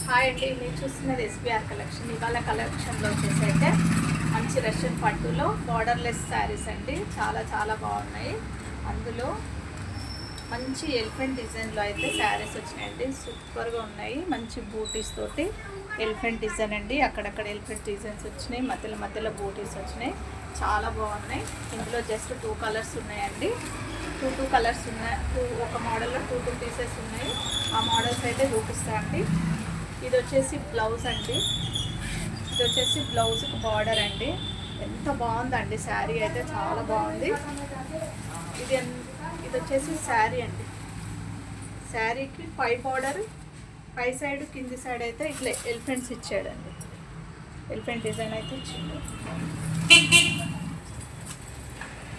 Hi అండి, మీరు చూస్తున్నది ఎస్బీఆర్ కలెక్షన్. ఇవాళ కలెక్షన్లో వచ్చేసి అయితే మంచి రష్యన్ పట్టులో బార్డర్లెస్ శారీస్ అండి. చాలా చాలా బాగున్నాయి. అందులో మంచి ఎలిఫెంట్ డిజైన్లో అయితే శారీస్ వచ్చినాయండి. సూపర్గా ఉన్నాయి. మంచి బూటీస్ తోటి ఎలిఫెంట్ డిజైన్ అండి. అక్కడక్కడ ఎలిఫెంట్ డిజైన్స్ వచ్చినాయి, మధ్యలో మధ్యలో బూటీస్ వచ్చినాయి. చాలా బాగున్నాయి. ఇందులో జస్ట్ 2 కలర్స్ ఉన్నాయండి. టూ కలర్స్ ఉన్నాయి. ఒక మోడల్లో 2 పీసెస్ ఉన్నాయి. ఆ మోడల్స్ అయితే చూపిస్తాయండి. ఇది వచ్చేసి బ్లౌజ్ అండి. ఇది వచ్చేసి బ్లౌజ్కి బార్డర్ అండి. ఎంత బాగుందండి శారీ అయితే, చాలా బాగుంది. ఇది వచ్చేసి శారీ అండి. శారీకి పై బార్డర్, పై సైడ్ కింది సైడ్ అయితే ఇట్లా ఎలిఫెంట్స్ ఇచ్చాడండి. ఎలిఫెంట్ డిజైన్ అయితే ఇచ్చిండు.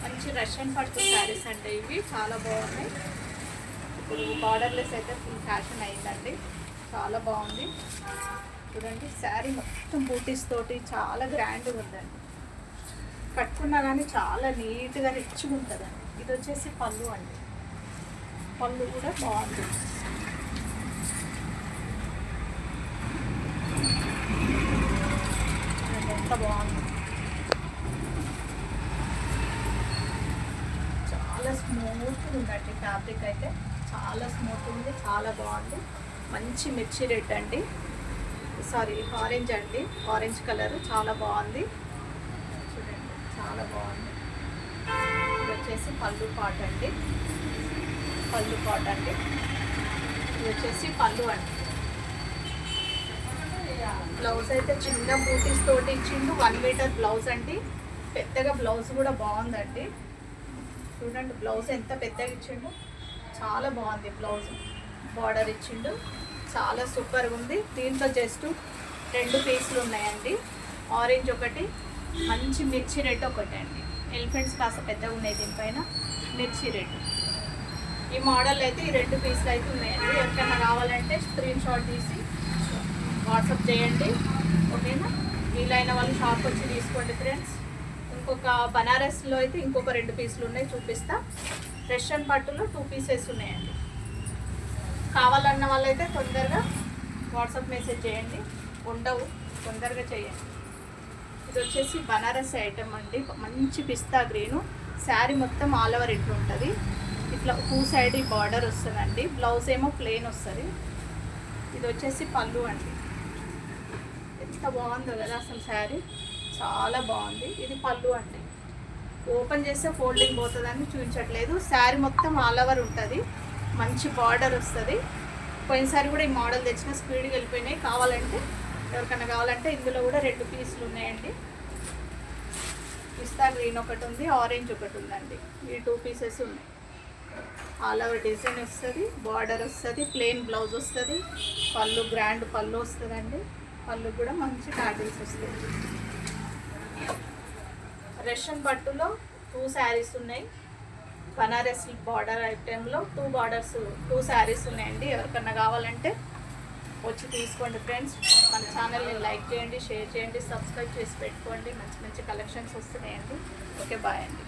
మంచి రష్యన్ పట్టు శారీస్ అండి ఇవి. చాలా బాగున్నాయి. ఇప్పుడు బార్డర్లెస్ అయితే ఫుల్ ఫ్యాషన్ అయిందండి. చాలా బాగుంది. చూడండి, శారీ మొత్తం బూటీస్ తోటి చాలా గ్రాండ్గా ఉందండి. కట్టుకున్నా కానీ చాలా నీట్గా రిచ్గా ఉంటుందండి. ఇది వచ్చేసి పళ్ళు అండి. పళ్ళు కూడా బాగుంది. ఎంత బాగుంది. చాలా స్మూత్గా ఉందండి. ఫ్యాబ్రిక్ అయితే చాలా స్మూత్ ఉంది. చాలా బాగుంది. మంచి మిర్చి రెడ్ అండి, సారీ ఆరెంజ్ అండి. ఆరెంజ్ కలర్ చాలా బాగుంది. చూడండి, చాలా బాగుంది. ఇది వచ్చేసి పళ్ళు పాట్ అండి. పళ్ళు పాట్ అండి. ఇది వచ్చేసి పళ్ళు అండి. బ్లౌజ్ అయితే చిన్న బూటీస్ తోటి ఇచ్చిండు. 1 మీటర్ బ్లౌజ్ అండి. పెద్దగా బ్లౌజ్ కూడా బాగుందండి. చూడండి, బ్లౌజ్ ఎంత పెద్దగా ఇచ్చిండు. చాలా బాగుంది. బ్లౌజ్ బార్డర్ ఇచ్చిండు. చాలా సూపర్గా ఉంది. దీంట్లో జస్ట్ 2 పీసులు ఉన్నాయండి. ఆరెంజ్ ఒకటి, మంచి మిర్చి రెడ్ ఒకటి అండి. ఎలిఫెంట్స్ కాస్త పెద్దగా ఉన్నాయి. దీనిపైన మిర్చి రెడ్. ఈ మోడల్ అయితే ఈ 2 పీసులు అయితే ఉన్నాయండి. ఎవరికైనా కావాలంటే స్క్రీన్ షాట్ తీసి వాట్సాప్ చేయండి, ఓకేనా? వీలైన వాళ్ళు షాప్ వచ్చి తీసుకోండి ఫ్రెండ్స్. ఇంకొక బనారస్లో అయితే ఇంకొక 2 పీసులు ఉన్నాయి, చూపిస్తా. రష్యన్ పట్టులో 2 పీసెస్ ఉన్నాయండి. కావాలన్న వాళ్ళైతే తొందరగా వాట్సాప్ మెసేజ్ చేయండి. ఉండవు, తొందరగా చేయండి. ఇది వచ్చేసి బనారస్ ఐటమ్ అండి. మంచి పిస్తా గ్రీను. శారీ మొత్తం ఆల్ ఓవర్ ఇట్లా ఉంటుంది. ఇట్లా 2 సైడ్ బార్డర్ వస్తుందండి. బ్లౌజ్ ఏమో ప్లెయిన్ వస్తుంది. ఇది వచ్చేసి పళ్ళు అండి. ఎంత బాగుందో కదా అసలు శారీ, చాలా బాగుంది. ఇది పళ్ళు అండి. ఓపెన్ చేస్తే ఫోల్డింగ్ పోతుందని చూపించట్లేదు. శారీ మొత్తం ఆల్ ఓవర్ ఉంటుంది. మంచి బార్డర్ వస్తుంది. పోయినసారి కూడా ఈ మోడల్ తెచ్చిన స్పీడ్గా వెళ్ళిపోయినాయి. కావాలంటే ఎవరికైనా కావాలంటే ఇందులో కూడా 2 పీసులు ఉన్నాయండి. పిస్తా గ్రీన్ ఒకటి ఉంది, ఆరెంజ్ ఒకటి ఉందండి. ఈ 2 పీసెస్ ఉన్నాయి. ఆల్ ఓవర్ డిజైన్ వస్తుంది, బార్డర్ వస్తుంది, ప్లెయిన్ బ్లౌజ్ వస్తుంది. పళ్ళు గ్రాండ్ పళ్ళు వస్తుందండి. పళ్ళు కూడా మంచి ప్యాటర్న్స్ వస్తుంది. రష్యన్ పట్టులో 2 శారీస్ ఉన్నాయి. బనారస్ బార్డర్ ఐటెంలో 2 శారీస్ ఉన్నాయండి. ఎవరికన్నా కావాలంటే వచ్చి తీసుకోండి ఫ్రెండ్స్. మన ఛానల్ని లైక్ చేయండి, షేర్ చేయండి, సబ్స్క్రైబ్ చేసి పెట్టుకోండి. మంచి మంచి కలెక్షన్స్ వస్తున్నాయండి. ఓకే, బాయ్ అండి.